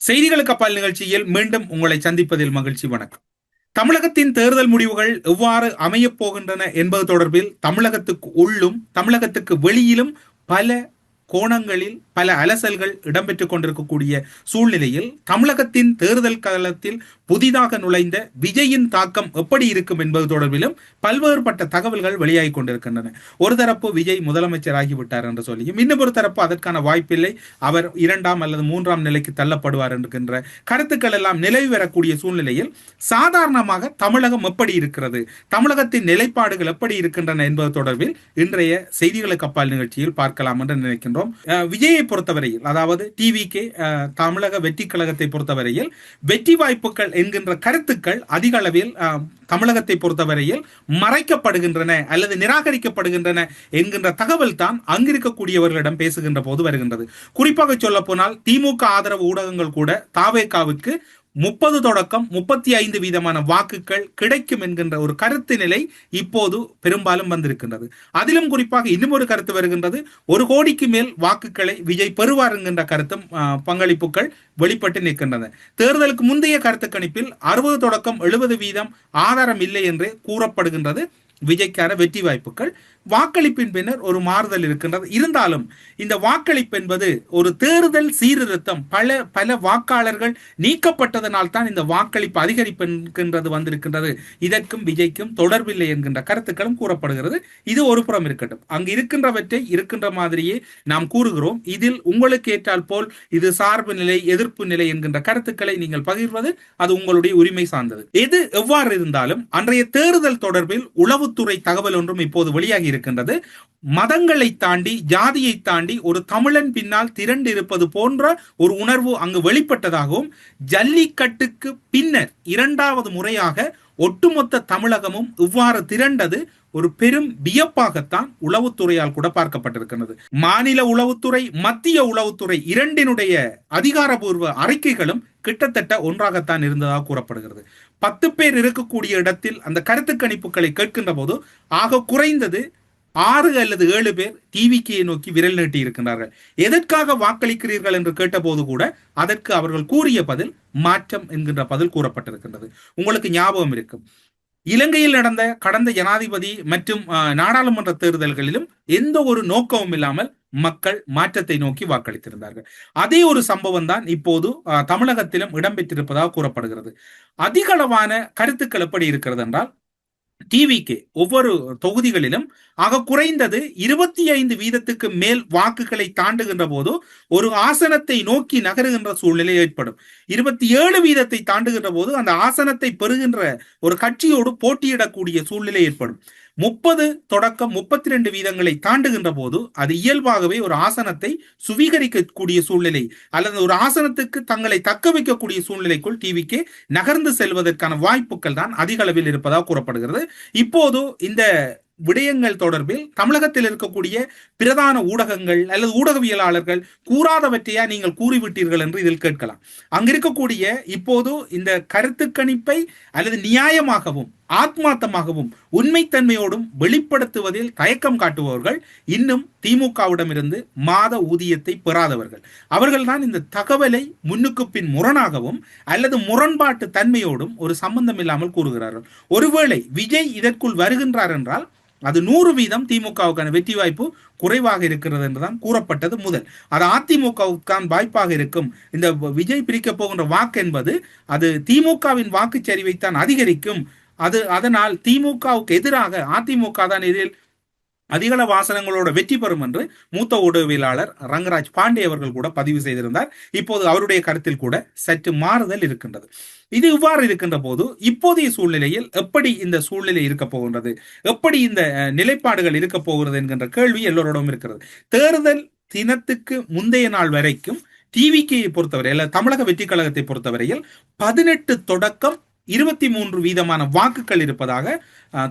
செய்திகளுக்கு அப்பால் நிகழ்ச்சியில் மீண்டும் உங்களை சந்திப்பதில் மகிழ்ச்சி. வணக்கம். தமிழகத்தின் தேர்தல் முடிவுகள் எவ்வாறு அமையப் போகின்றன என்பது தொடர்பில் தமிழகத்துக்கு உள்ளும் தமிழகத்துக்கு வெளியிலும் பல கோணங்களில் பல அலசல்கள் இடம்பெற்றுக் கொண்டிருக்கக்கூடிய சூழ்நிலையில் தமிழகத்தின் தேர்தல் காலத்தில் புதிதாக நுழைந்த விஜயின் தாக்கம் எப்படி இருக்கும் என்பது தொடர்பிலும் பல்வேறுபட்ட தகவல்கள் வெளியாகி கொண்டிருக்கின்றன. ஒரு தரப்பு விஜய் முதலமைச்சர் ஆகிவிட்டார் என்று சொல்லியும், இன்னும் ஒரு தரப்பு அதற்கான வாய்ப்பில்லை, அவர் 2ஆம் அல்லது 3ஆம் நிலைக்கு தள்ளப்படுவார் என்கின்ற கருத்துக்கள் எல்லாம் நிலவி வரக்கூடிய சூழ்நிலையில் சாதாரணமாக தமிழகம் எப்படி இருக்கிறது, தமிழகத்தின் நிலைப்பாடுகள் எப்படி இருக்கின்றன என்பது தொடர்பில் இன்றைய செய்திகளுக்கு அப்பால் நிகழ்ச்சியில் பார்க்கலாம் என்று நினைக்கின்றோம். விஜயை பொறுத்தவரையில், அதாவது டிவிகே தமிழக வெற்றி கழகத்தை பொறுத்தவரையில் வெற்றி வாய்ப்புகள் என்கின்ற கருத்துக்கள் அதிக அளவில் தமிழகத்தை பொறுத்தவரையில் மறைக்கப்படுகின்றன அல்லது நிராகரிக்கப்படுகின்றன என்கின்ற தகவல் தான் அங்கிருக்கக்கூடியவர்களிடம் பேசுகின்ற போது வருகின்றது. குறிப்பாக சொல்ல போனால் திமுக ஆதரவு ஊடகங்கள் கூட தாவேகாவுக்கு 30 தொடக்கம் 35% வாக்குகள் கிடைக்கும் என்கின்ற ஒரு கருத்து நிலை இப்போது பெரும்பாலும் வந்திருக்கின்றது. அதிலும் குறிப்பாக இன்னும் ஒரு கருத்து வருகின்றது, 1 கோடிக்கு மேல் வாக்குகளை விஜய் பெறுவார் என்கின்ற கருத்தும் பங்களிப்புகள் வெளிப்பட்டு நிற்கின்றன. தேர்தலுக்கு முந்தைய கருத்து கணிப்பில் 60 தொடக்கம் 70% ஆதாரம் இல்லை என்றே கூறப்படுகின்றது விஜய்க்கான வெற்றி வாய்ப்புகள். வாக்களிப்பின் பின்னர் ஒரு மாறுதல் இருக்கின்றது. இருந்தாலும் இந்த வாக்களிப்பு என்பது ஒரு தேர்தல் சீர்திருத்தம், பல வாக்காளர்கள் நீக்கப்பட்டதனால் தான் இந்த வாக்களிப்பு அதிகரிப்பு வந்திருக்கின்றது, இதற்கும் விஜய்க்கும் தொடர்பில்லை என்கின்ற கருத்துக்களும் கூறப்படுகிறது. இது ஒரு புறம் இருக்கட்டும். அங்கு இருக்கின்றவற்றை இருக்கின்ற மாதிரியே நாம் கூறுகிறோம். இதில் உங்களுக்கு ஏற்றால் போல் இது சார்பு நிலை, எதிர்ப்பு நிலை என்கின்ற கருத்துக்களை நீங்கள் பகிர்வது அது உங்களுடைய உரிமை சார்ந்தது. எது எவ்வாறு இருந்தாலும் அன்றைய தேர்தல் தொடர்பில் உளவுத்துறை தகவல் ஒன்றும் இப்போது வெளியாகி இருக்கின்றது. மதங்களை தாண்டி, ஜாதியை தாண்டி ஒரு தமிழன் பின்னால் திரண்டு இருப்பது போன்ற ஒரு உணர்வு அங்கு வெளிப்பட்டதாகவும், ஜல்லிக்கட்டுக்கு பின்னர் 2வது முறையாக ஒட்டுமொத்த தமிழகமும் இவ்வாறு திரண்டது ஒரு பெரும் வியப்பாகத்தான் உளவுத்துறையால் கூட பார்க்கப்பட்டிருக்கிறது. மாநில உளவுத்துறை, மத்திய உளவுத்துறை இரண்டினுடைய அதிகாரபூர்வ அறிக்கைகளும் கிட்டத்தட்ட ஒன்றாகத்தான் இருந்ததாக கூறப்படுகிறது. 10 பேர் இருக்கக்கூடிய இடத்தில் அந்த கருத்து கணிப்புகளை கேட்கின்ற போது ஆக குறைந்தது 6 அல்லது 7 பேர் டிவிகேயை நோக்கி விரல் நீட்டி இருக்கின்றார்கள். எதற்காக வாக்களிக்கிறீர்கள் என்று கேட்டபோது கூட அதற்கு அவர்கள் கூறிய பதில் மாற்றம் என்கின்ற பதில் கூறப்பட்டிருக்கின்றது. உங்களுக்கு ஞாபகம் இருக்கும், இலங்கையில் நடந்த கடந்த ஜனாதிபதி மற்றும் நாடாளுமன்ற தேர்தல்களிலும் எந்த ஒரு நோக்கமும் இல்லாமல் மக்கள் மாற்றத்தை நோக்கி வாக்களித்திருந்தார்கள். அதே ஒரு சம்பவம் தான் இப்போது தமிழகத்திலும் இடம்பெற்றிருப்பதாக கூறப்படுகிறது. அதிகளவான கருத்துக்கள் எப்படி இருக்கிறது என்றால், டிவிக்கு ஒவ்வொரு தொகுதிகளிலும் ஆக குறைந்தது 25% மேல் வாக்குகளை தாண்டுகின்ற போது ஒரு ஆசனத்தை நோக்கி நகருகின்ற சூழ்நிலை ஏற்படும். 27% தாண்டுகின்ற போது அந்த ஆசனத்தை பெறுகின்ற ஒரு கட்சியோடு போட்டியிடக்கூடிய சூழ்நிலை ஏற்படும். 30 தொடக்கம் 32% தாண்டுகின்ற போது அது இயல்பாகவே ஒரு ஆசனத்தை சுவீகரிக்கக்கூடிய சூழ்நிலை அல்லது ஒரு ஆசனத்துக்கு தங்களை தக்க வைக்கக்கூடிய சூழ்நிலைக்குள் டிவிக்கு நகர்ந்து செல்வதற்கான வாய்ப்புகள் தான் அதிக அளவில் இருப்பதாக கூறப்படுகிறது. இப்போது இந்த விடயங்கள் தொடர்பில் தமிழகத்தில் இருக்கக்கூடிய பிரதான ஊடகங்கள் அல்லது ஊடகவியலாளர்கள் கூறாதவற்றையா நீங்கள் கூறிவிட்டீர்கள் என்று இதில் கேட்கலாம். அங்கிருக்கக்கூடிய இப்போது இந்த கருத்து கணிப்பை அல்லது நியாயமாகவும் ஆத்மார்த்தமாகவும் உண்மைத்தன்மையோடும் வெளிப்படுத்துவதில் தயக்கம் காட்டுபவர்கள் இன்னும் திமுகவிடமிருந்து மாத ஊதியத்தை பெறாதவர்கள். அவர்கள்தான் இந்த தகவலை முன்னுக்கு பின் முரணாகவும் அல்லது முரண்பாட்டு தன்மையோடும் ஒரு சம்பந்தம் இல்லாமல் கூறுகிறார்கள். ஒருவேளை விஜய் இதற்குள் வருகின்றார் என்றால் அது 100% திமுகவுக்கான வெற்றி வாய்ப்பு குறைவாக இருக்கிறது என்றுதான் கூறப்பட்டது முதல். அது அதிமுகவுக்கான வாய்ப்பாக இருக்கும். இந்த விஜய் பிரிக்க போகின்ற வாக்கு என்பது அது திமுகவின் வாக்குச்சரிவைத்தான் அதிகரிக்கும். அதனால் திமுகவுக்கு எதிராக அதிமுக தான் இதில் அதிகள வாசனங்களோட வெற்றி பெறும் என்று மூத்த ஊடகவியலாளர் ரங்கராஜ் பாண்டே அவர்கள் கூட பதிவு செய்திருந்தார். இப்போது அவருடைய கருத்தில் கூட சற்று மாறுதல் இருக்கின்றது. இது இவ்வாறு இருக்கின்ற போது இப்போதைய சூழ்நிலையில் எப்படி இந்த சூழ்நிலை இருக்க போகின்றது, எப்படி இந்த நிலைப்பாடுகள் இருக்க போகிறது என்கின்ற கேள்வி எல்லோரோடும் இருக்கிறது. தேர்தல் தினத்துக்கு முந்தைய நாள் வரைக்கும் டிவிகேயை பொறுத்தவரை தமிழக வெற்றி கழகத்தை பொறுத்தவரையில் 18 தொடக்கம் 23% வாக்குகள் இருப்பதாக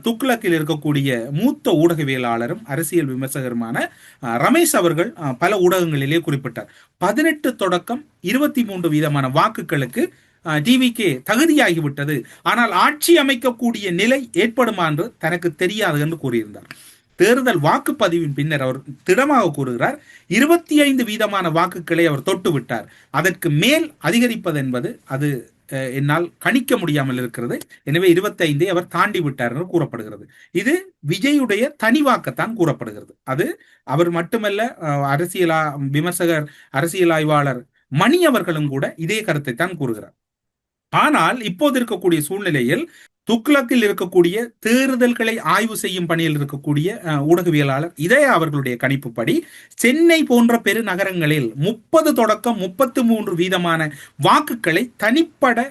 துக்ளக்கில் இருக்கக்கூடிய மூத்த ஊடகவியலாளரும் அரசியல் விமர்சகருமான ரமேஷ் அவர்கள் பல ஊடகங்களிலே குறிப்பிட்டார். 18 தொடக்கம் 23% வாக்குகளுக்கு டிவிகே தகுதியாகிவிட்டது, ஆனால் ஆட்சி அமைக்கக்கூடிய நிலை ஏற்படுமா என்று தனக்கு தெரியாது என்று கூறியிருந்தார். தேர்தல் வாக்குப்பதிவின் பின்னர் அவர் திடமாக கூறுகிறார் 25% வாக்குகளை அவர் தொட்டு விட்டார். அதற்கு மேல் அதிகரிப்பது என்பது அது என்னால் கணிக்க முடியாமல் இருக்கிறது. எனவே 25 அவர் தாண்டி விட்டார் என்று கூறப்படுகிறது. இது விஜயுடைய தனிவாக்கத்தான் கூறப்படுகிறது. அது அவர் மட்டுமல்ல, அரசியல் விமர்சகர், அரசியல் ஆய்வாளர் மணி அவர்களும் கூட இதே கருத்தை தான் கூறுகிறார். ஆனால் இப்போது இருக்கக்கூடிய சூழ்நிலையில் துக்ளக்கில் இருக்கக்கூடிய தேர்தல்களை ஆய்வு செய்யும் பணியில் இருக்கக்கூடிய ஊடகவியலாளர் இதய அவர்களுடைய கணிப்புப்படி சென்னை போன்ற பெருநகரங்களில் 30 தொடக்கம் 33% வாக்குகளை தனிப்பட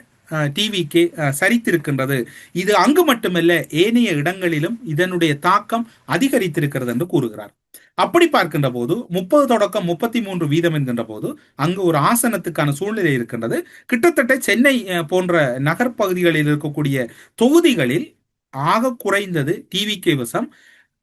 டிவிக்கு சரித்திருக்கின்றது. இது அங்கு மட்டுமல்ல, ஏனைய இடங்களிலும் இதனுடைய தாக்கம் அதிகரித்திருக்கிறது என்று கூறுகிறார். அப்படி பார்க்கின்ற போது 30 தொடக்கம் 33% என்கின்ற போது அங்கு ஒரு ஆசனத்துக்கான சூழ்நிலை இருக்கின்றது. கிட்டத்தட்ட சென்னை போன்ற நகர்ப்பகுதிகளில் இருக்கக்கூடிய தொகுதிகளில் ஆக குறைந்தது டிவிகே வசம்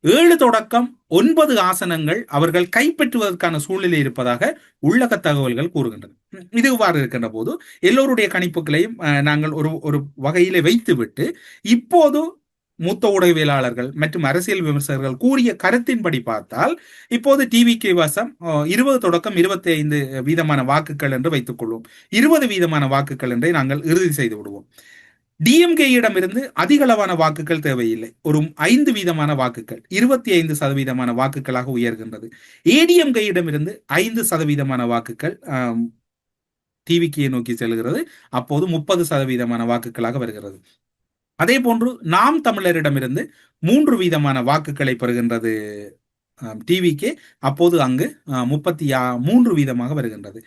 7 தொடக்கம் 9 ஆசனங்கள் அவர்கள் கைப்பற்றுவதற்கான சூழ்நிலை இருப்பதாக உள்ளக தகவல்கள் கூறுகின்றன. இது இவ்வாறு இருக்கின்ற போது எல்லோருடைய கணிப்புகளையும் நாங்கள் ஒரு வகையிலே வைத்துவிட்டு இப்போது மூத்த ஊடகவியலாளர்கள் மற்றும் அரசியல் விமர்சகர்கள் கூறிய கருத்தின்படி பார்த்தால் இப்போது டிவிகே வசம் 20 தொடக்கம் 25% வாக்குகள் என்று வைத்துக் கொள்வோம். 20% வாக்குகள் என்றே நாங்கள் இறுதி செய்து விடுவோம். டிஎம்கேயிடமிருந்து அதிகளவான வாக்குகள் தேவையில்லை. ஒரு 5% வாக்குகள் 25% வாக்குகளாக உயர்கின்றது. ஏடிஎம்கேயிடமிருந்து 5% வாக்குகள் டிவிகேயை நோக்கி செல்கிறது. அப்போது 30% வாக்குகளாக வருகிறது. அதே போன்று நாம் தமிழரிடமிருந்து 3% வாக்குகளை பெறுகின்றது டிவிக்கு. அப்போது அங்கு 33% வருகின்றது.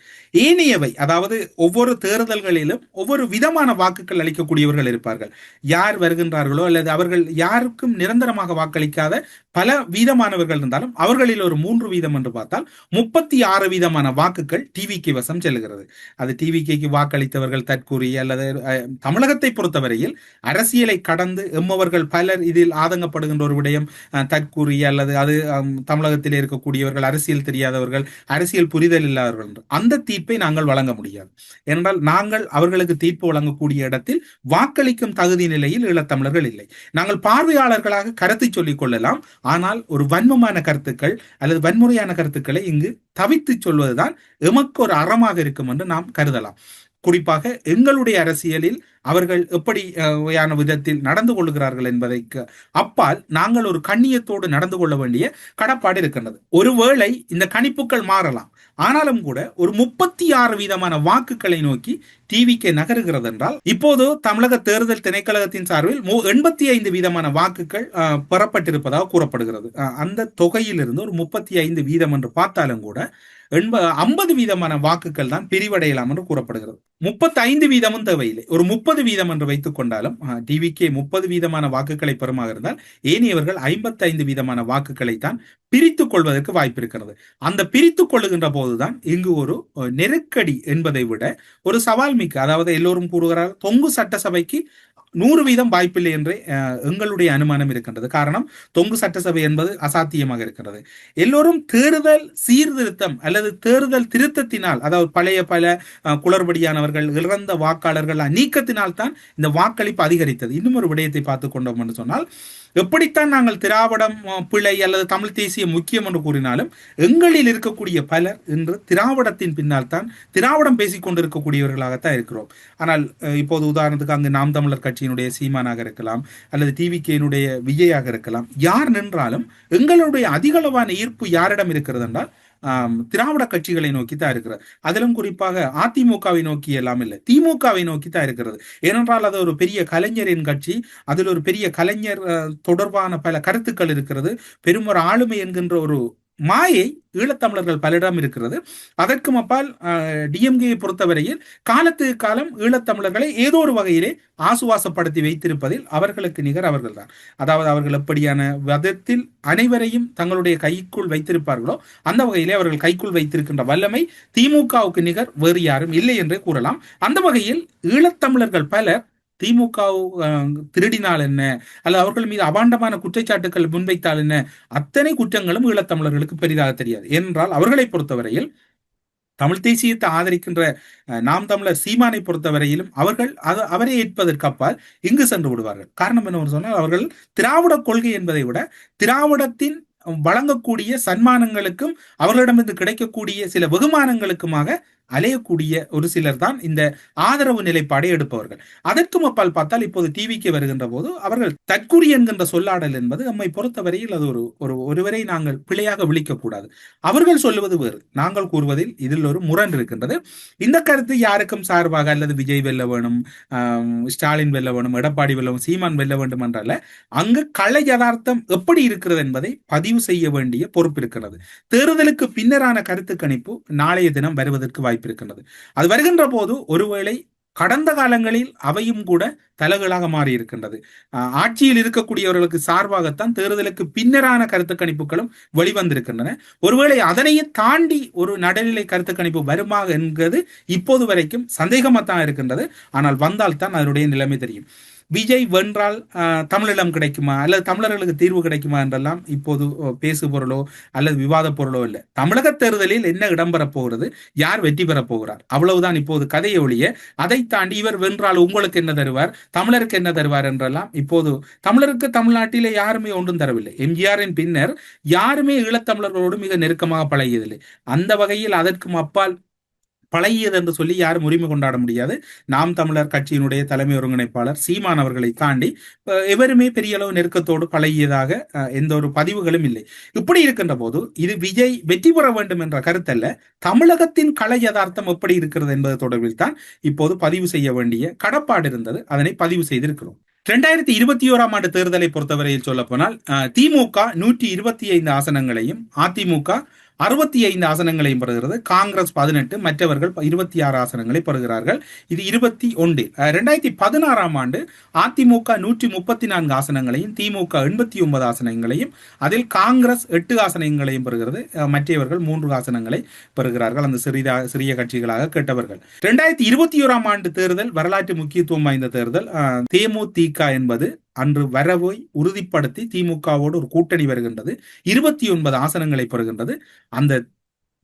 ஏனையவை, அதாவது ஒவ்வொரு தேர்தல்களிலும் ஒவ்வொரு விதமான வாக்குகள் அளிக்கக்கூடியவர்கள் இருப்பார்கள். யார் வருகின்றார்களோ அல்லது அவர்கள் யாருக்கும் நிரந்தரமாக வாக்களிக்காத பல வீதமானவர்கள் இருந்தாலும் அவர்களில் ஒரு 3% என்று பார்த்தால் 36% வாக்குகள் டிவிக்கு வசம் செல்கிறது. அது டிவிக்கு வாக்களித்தவர்கள் தற்கூறிய அல்லது தமிழகத்தை பொறுத்தவரையில் அரசியலை கடந்து எம்மவர்கள் பலர் இதில் ஆதங்கப்படுகின்ற ஒரு விடயம் தற்கூறிய அல்லது அது தமிழகத்தில் இருக்கக்கூடியவர்கள் அரசியல் தெரியாதவர்கள், அரசியல் புரிதல் இல்லாதவர்கள் என்று அந்த தீர்ப்பை நாங்கள் வழங்க முடியாது. ஏனென்றால் நாங்கள் அவர்களுக்கு தீர்ப்பு வழங்கக்கூடிய இடத்தில் வாக்களிக்கும் தகுதி நிலையில் ஈழத்தமிழர்கள் இல்லை. நாங்கள் பார்வையாளர்களாக கருத்தை சொல்லிக் கொள்ளலாம். ஆனால் ஒரு வன்மமான கருத்துக்கள் அல்லது வன்முறையான கருத்துக்களை இங்கு தவித்து சொல்வதுதான் எமக்கு ஒரு அறமாக இருக்கும் என்று நாம் கருதலாம். குறிப்பாக எங்களுடைய அரசியலில் அவர்கள் எப்படி விதத்தில் நடந்து கொள்கிறார்கள் என்பதைக்கு அப்பால் நாங்கள் ஒரு கண்ணியத்தோடு நடந்து கொள்ள வேண்டிய கடப்பாடு இருக்கின்றது. ஒருவேளை இந்த கணிப்புகள் மாறலாம். ஆனாலும் கூட ஒரு 36% வாக்குகளை நோக்கி டிவிக்கு நகருகிறது என்றால் இப்போது தமிழக தேர்தல் திணைக்களத்தின் சார்பில் 85% வாக்குகள் பெறப்பட்டிருப்பதாக கூறப்படுகிறது. அந்த தொகையிலிருந்து ஒரு 35% என்று பார்த்தாலும் கூட 50% வாக்குகள் தான் பிரிவடையலாம் என்று கூறப்படுகிறது. 35% தேவையில்லை. ஒரு 30% என்று வைத்துக் கொண்டாலும் டிவிகே 30% வாக்குகளை பெறுமாக இருந்தால் ஏனையவர்கள் 55% வாக்குகளை தான் பிரித்துக் கொள்வதற்கு வாய்ப்பு இருக்கிறது. அந்த பிரித்துக் கொள்ளுகின்ற போதுதான் இங்கு ஒரு நெருக்கடி என்பதை விட ஒரு சவால் மிக்க, அதாவது எல்லோரும் கூறுகிறார் தொங்கு சட்டசபைக்கு 100% வாய்ப்பில்லை என்றே எங்களுடைய அனுமானம் இருக்கின்றது. காரணம், தொங்கு சட்டசபை என்பது அசாத்தியமாக இருக்கிறது. எல்லோரும் தேர்தல் சீர்திருத்தம் அல்லது தேர்தல் திருத்தத்தினால், அதாவது பழைய பல குளறுபடியானவர்கள், இறந்த வாக்காளர்கள் நீக்கத்தினால் தான் இந்த வாக்களிப்பு அதிகரித்தது. இன்னும் ஒரு விடயத்தை பார்த்துக் கொண்டோம் என்று சொன்னால், எப்படித்தான் நாங்கள் திராவிடம் பிழை அல்லது தமிழ் தேசியம் முக்கியம் என்று கூறினாலும் எங்களில் இருக்கக்கூடிய பலர் இன்று திராவிடத்தின் பின்னால் தான் திராவிடம் பேசிக் கொண்டிருக்கக்கூடியவர்களாகத்தான் இருக்கிறோம். ஆனால் இப்போது உதாரணத்துக்கு அங்கு நாம் தமிழர் கட்சியினுடைய சீமானாக இருக்கலாம் அல்லது டிவிகேனுடைய விஜயாக இருக்கலாம். யார் நின்றாலும் எங்களுடைய அதிகளவான ஈர்ப்பு யாரிடம் இருக்கிறது என்றால் திராவிட கட்சிகளை நோக்கி தான் இருக்கிறது. அதிலும் குறிப்பாக அதிமுகவை நோக்கி எல்லாம் இல்லை, திமுகவை நோக்கி தான் இருக்கிறது. ஏனென்றால் அது ஒரு பெரிய கலைஞரின் கட்சி. அதில் ஒரு பெரிய கலைஞர் தொடர்பான பல கருத்துக்கள் இருக்கிறது. பெரும் ஒரு ஆளுமை என்கின்ற ஒரு மாயை ஈழத்தமிழர்கள் பலரிடம் இருக்கிறது. அதற்கும் அப்பால் டிஎம்கேயை பொறுத்தவரையில் காலத்துக்கு காலம் ஈழத்தமிழர்களை ஏதோ ஒரு வகையிலே ஆசுவாசப்படுத்தி வைத்திருப்பதில் அவர்களுக்கு நிகர் அவர்கள்தான். அதாவது அவர்கள் எப்படியான விதத்தில் அனைவரையும் தங்களுடைய கைக்குள் வைத்திருப்பார்களோ அந்த வகையிலே அவர்கள் கைக்குள் வைத்திருக்கின்ற வல்லமை திமுகவுக்கு நிகர் வேறு யாரும் இல்லை என்றே கூறலாம். அந்த வகையில் ஈழத்தமிழர்கள் பலர் திமுக திருடினால் என்ன அல்லது அவர்கள் மீது அபாண்டமான குற்றச்சாட்டுகள் முன்வைத்தால் என்ன, அத்தனை குற்றங்களும் ஈழத்தமிழர்களுக்கு பெரிதாக தெரியாது. ஏனென்றால் அவர்களை பொறுத்தவரையில் தமிழ் தேசியத்தை ஆதரிக்கின்ற நாம் தமிழர் சீமானை பொறுத்தவரையிலும் அவர்கள் அவரை ஏற்பதற்கு அப்பால் இங்கு சென்று விடுவார்கள். காரணம் என்ன சொன்னால் அவர்கள் திராவிட கொள்கை என்பதை விட திராவிடத்தின் வழங்கக்கூடிய சன்மானங்களுக்கும் அவர்களிடமிருந்து கிடைக்கக்கூடிய சில வெகுமானங்களுக்குமாக அலையக்கூடிய ஒரு சிலர் தான் இந்த ஆதரவு நிலைப்பாடை எடுப்பவர்கள். அதற்கும் அப்பால் பார்த்தால் இப்போது டிவிக்கு வருகின்ற போது அவர்கள் தற்குறி என்கின்ற சொல்லாடல் என்பது நம்மை பொறுத்தவரையில் அது ஒருவரை நாங்கள் பிழையாக விழிக்கக்கூடாது. அவர்கள் சொல்லுவது வேறு, நாங்கள் கூறுவதில் இதில் ஒரு முரண் இருக்கின்றது. இந்த கருத்து யாருக்கும் சார்பாக அல்லது விஜய் வெல்ல வேணும், ஸ்டாலின் வெல்ல வேணும், எடப்பாடி வெல்ல வேணும், சீமான் வெல்ல வேண்டும் என்றால அங்கு கள யதார்த்தம் எப்படி இருக்கிறது என்பதை பதிவு செய்ய வேண்டிய பொறுப்பு இருக்கிறது. தேர்தலுக்கு பின்னரான கருத்து கணிப்பு நாளைய தினம் வருவதற்கு வாய்ப்பு இருக்கின்றது. அது வருகின்ற போது ஒருவேளை கடந்த காலங்களில் அவையும் கூட தலைகளாக மாறி இருக்கின்றது. ஆட்சியில் இருக்கக்கூடியவர்களுக்கு சார்பாகத்தான் தேர்தலுக்கு பின்னரான கருத்து கணிப்புகளும் வெளிவந்திருக்கின்றன. ஒருவேளை அதனையே தாண்டி ஒரு நடுநிலை கருத்து கணிப்பு வருமா என்கிறது இப்போது வரைக்கும் சந்தேகமாகத்தான் இருக்கின்றது. ஆனால் வந்தால்தான் அதனுடைய நிலைமை தெரியும். விஜய் வென்றால் தமிழீழம் கிடைக்குமா அல்லது தமிழர்களுக்கு தீர்வு கிடைக்குமா என்றெல்லாம் இப்போது பேசு பொருளோ அல்லது விவாத பொருளோ இல்லை. தமிழக தேர்தலில் என்ன இடம்பெறப் போகிறது, யார் வெற்றி பெறப் போகிறார், அவ்வளவுதான் இப்போது கதையை ஒழிய அதை தாண்டி இவர் வென்றால் உங்களுக்கு என்ன தருவார், தமிழருக்கு என்ன தருவார் என்றெல்லாம் இப்போது தமிழருக்கு தமிழ்நாட்டிலே யாருமே ஒன்றும் தரவில்லை. எம்ஜிஆரின் பின்னர் யாருமே ஈழத்தமிழர்களோடு மிக நெருக்கமாக பழகியதில்லை. அந்த வகையில் அதற்கும் அப்பால் பழகியது என்று சொல்லி யாரும் உரிமை கொண்டாட முடியாது. நாம் தமிழர் கட்சியினுடைய தலைமை ஒருங்கிணைப்பாளர் சீமான் அவர்களை தாண்டி எவருமே பெரிய அளவு நெருக்கத்தோடு பழகியதாக எந்த ஒரு பதிவுகளும் இல்லை. இப்படி இருக்கின்ற போது இது விஜய் வெற்றி பெற வேண்டும் என்ற கருத்தல்ல, தமிழகத்தின் கள யதார்த்தம் எப்படி இருக்கிறது என்பது தொடர்பில் தான் இப்போது பதிவு செய்ய வேண்டிய கடப்பாடு இருந்தது. அதனை பதிவு செய்திருக்கிறோம். 2021 ஆண்டு தேர்தலை பொறுத்தவரையில் சொல்ல போனால் திமுக 125 ஆசனங்களையும், அதிமுக 65 ஆசனங்களையும் பெறுகிறது. காங்கிரஸ் 18, மற்றவர்கள் 26 ஆசனங்களை பெறுகிறார்கள். இது 21. 2016 ஆண்டு அதிமுக 134 ஆசனங்களையும், திமுக 89 ஆசனங்களையும், அதில் காங்கிரஸ் 8 ஆசனங்களையும் பெறுகிறது. மற்றவர்கள் 3 ஆசனங்களை பெறுகிறார்கள், அந்த சிறிய கட்சிகளாக கேட்டவர்கள். 2021 ஆண்டு தேர்தல் வரலாற்று முக்கியத்துவம் வாய்ந்த தேர்தல். தேமுதிக என்பது அன்று வரவை உறுதிப்படுத்தி திமுகவோடு ஒரு கூட்டணி வருகின்றது. 29 ஆசனங்களை பெறுகின்றது. அந்த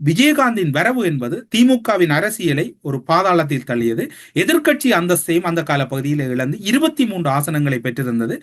விஜயகாந்தின் வரவு என்பது திமுகவின் அரசியலை ஒரு பாதாளத்தில் தள்ளியது. எதிர்கட்சி அந்தஸ்தையும் அந்த கால பகுதியில் இழந்து 23 ஆசனங்களை பெற்றிருந்தது.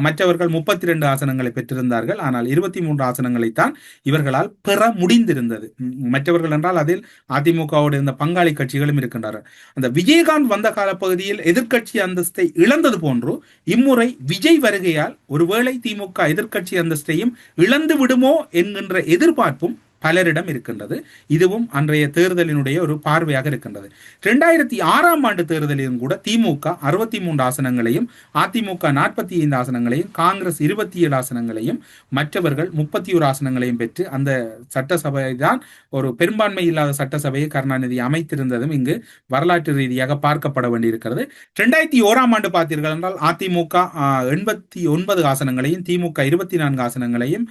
மற்றவர்கள் 32 ஆசனங்களை பெற்றிருந்தார்கள். ஆனால் 23 ஆசனங்களைத்தான் இவர்களால் பெற முடிந்திருந்தது. மற்றவர்கள் என்றால் அதில் அதிமுகவோடு இருந்த பங்காளி கட்சிகளும் இருக்கின்றனர். அந்த விஜயகாந்த் வந்த கால பகுதியில் எதிர்கட்சி அந்தஸ்தை இழந்தது போன்று இம்முறை விஜய் வருகையால் ஒருவேளை திமுக எதிர்கட்சி அந்தஸ்தையும் இழந்து விடுமோ என்கின்ற எதிர்பார்ப்பும் பலரிடம் இருக்கின்றது. இதுவும் அன்றைய தேர்தலினுடைய ஒரு பார்வையாக இருக்கின்றது. 2006 ஆண்டு தேர்தலிலும் கூட திமுக 63 ஆசனங்களையும், அதிமுக 45 ஆசனங்களையும், காங்கிரஸ் 27 ஆசனங்களையும், மற்றவர்கள் 31 ஆசனங்களையும் பெற்று அந்த சட்டசபை தான் ஒரு பெரும்பான்மை இல்லாத சட்டசபையை கருணாநிதி அமைத்திருந்ததும் இங்கு வரலாற்று ரீதியாக பார்க்கப்பட வேண்டியிருக்கிறது. 2001 ஆண்டு பார்த்தீர்கள் என்றால் அதிமுக 89 ஆசனங்களையும், திமுக 24 ஆசனங்களையும்,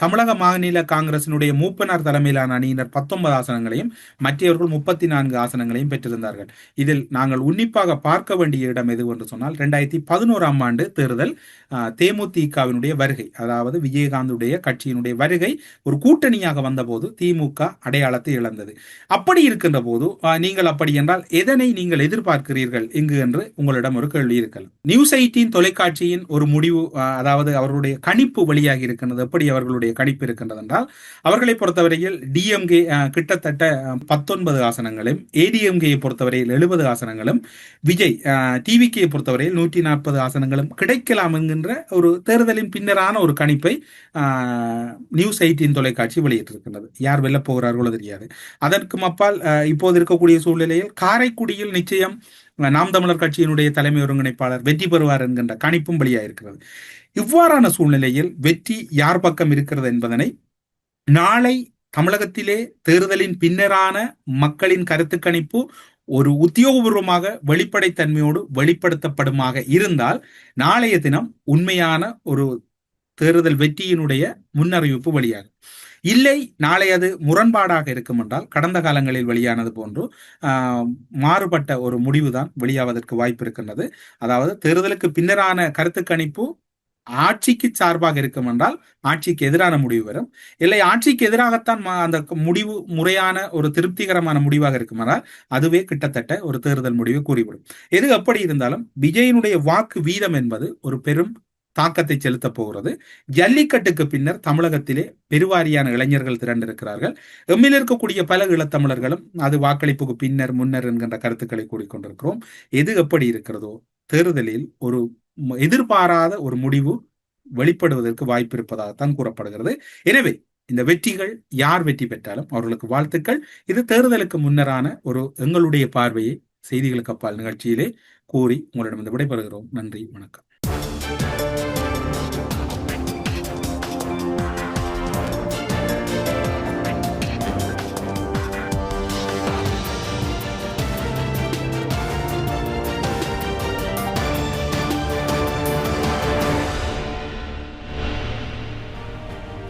தமிழக மாநில காங்கிரசினுடைய மூப்பனார் தலைமையிலான அணியினர் 19 ஆசனங்களையும், மற்றவர்கள் 34 ஆசனங்களையும் பெற்றிருந்தார்கள். இதில் நாங்கள் உன்னிப்பாக பார்க்க வேண்டிய இடம் எது என்று சொன்னால் 2011 ஆண்டு தேர்தல் தேமுதிகவினுடைய வருகை, அதாவது விஜயகாந்துடைய கட்சியினுடைய வருகை ஒரு கூட்டணியாக வந்தபோது திமுக அடையாளத்தை இழந்தது. அப்படி இருக்கின்ற போது நீங்கள் அப்படி என்றால் எதனை நீங்கள் எதிர்பார்க்கிறீர்கள் இங்கு என்று உங்களிடம் ஒரு கேள்வி இருக்கலாம். நியூஸ் 18 தொலைக்காட்சியின் ஒரு முடிவு, அதாவது அவர்களுடைய கணிப்பு வெளியாகி இருக்கின்றது. எப்படி அவர்களுடைய கணிப்பு இருக்கின்றது என்றால், அவர்களை பொறுத்தவரையில் டிஎம்கே கிட்டத்தட்ட 19 ஆசனங்களும், ஏடிஎம்கேயை பொறுத்தவரையில் 70 ஆசனங்களும், விஜய் டிவிகேயை பொறுத்தவரையில் 140 ஆசனங்களும் கிடைக்கலாம் என்கின்ற ஒரு தேர்தலின் பின்னரான ஒரு கணிப்பை நியூஸ் 18 தொலைக்காட்சி வெளியிட்டிருக்கின்றது. யார் வெல்ல போகிறார்களோ தெரியாது. அதற்கு அப்பால் இப்போது இருக்கக்கூடிய சூழ்நிலையில் காரைக்குடியில் நிச்சயம் நாம் தமிழர் கட்சியினுடைய தலைமை ஒருங்கிணைப்பாளர் வெற்றி பெறுவார் என்கின்ற கணிப்பும் வெளியாயிருக்கிறது. இவ்வாறான சூழ்நிலையில் வெற்றி யார் பக்கம் இருக்கிறது என்பதனை நாளை தமிழகத்திலே தேர்தலின் பின்னரான மக்களின் கருத்து கணிப்பு ஒரு உத்தியோகபூர்வமாக வெளிப்படைத்தன்மையோடு வெளிப்படுத்தப்படுமாக இருந்தால் நாளைய தினம் உண்மையான ஒரு தேர்தல் வெற்றியினுடைய முன்னறிவிப்பு வெளியாகும். இல்லை, நாளை அது முரண்பாடாக இருக்கும் என்றால் கடந்த காலங்களில் வெளியானது போன்று மாறுபட்ட ஒரு முடிவுதான் வெளியாவதற்கு வாய்ப்பு இருக்கின்றது. அதாவது தேர்தலுக்கு பின்னரான கருத்து கணிப்பு ஆட்சிக்கு சார்பாக இருக்கும் என்றால் ஆட்சிக்கு எதிரான முடிவு வரும். இல்லை, ஆட்சிக்கு எதிராகத்தான் அந்த முடிவு முறையான ஒரு திருப்திகரமான முடிவாக இருக்குமானால் அதுவே கிட்டத்தட்ட ஒரு தேர்தல் முடிவு கூறிவிடும். எது எப்படி இருந்தாலும் விஜயனுடைய வாக்கு வீதம் என்பது ஒரு பெரும் தாக்கத்தை செலுத்தப் போகிறது. ஜல்லிக்கட்டுக்கு பின்னர் தமிழகத்திலே பெருவாரியான இளைஞர்கள் திரண்டிருக்கிறார்கள். எம்மில் இருக்கக்கூடிய பல ஈழத்தமிழர்களும் அது வாக்களிப்புக்கு பின்னர் முன்னர் என்கின்ற கருத்துக்களை கூறிக்கொண்டிருக்கிறோம். எது எப்படி இருக்கிறதோ தேர்தலில் ஒரு எதிர்பாராத ஒரு முடிவு வெளிப்படுவதற்கு வாய்ப்பு இருப்பதாகத்தான் கூறப்படுகிறது. எனவே இந்த வெற்றிகள் யார் வெற்றி பெற்றாலும் அவர்களுக்கு வாழ்த்துக்கள். இது தேர்தலுக்கு முன்னரான ஒரு எங்களுடைய பார்வையை செய்திகளுக்கு அப்பால் நிகழ்ச்சியிலே கூறி உங்களிடம் விடைபெறுகிறோம். நன்றி, வணக்கம்.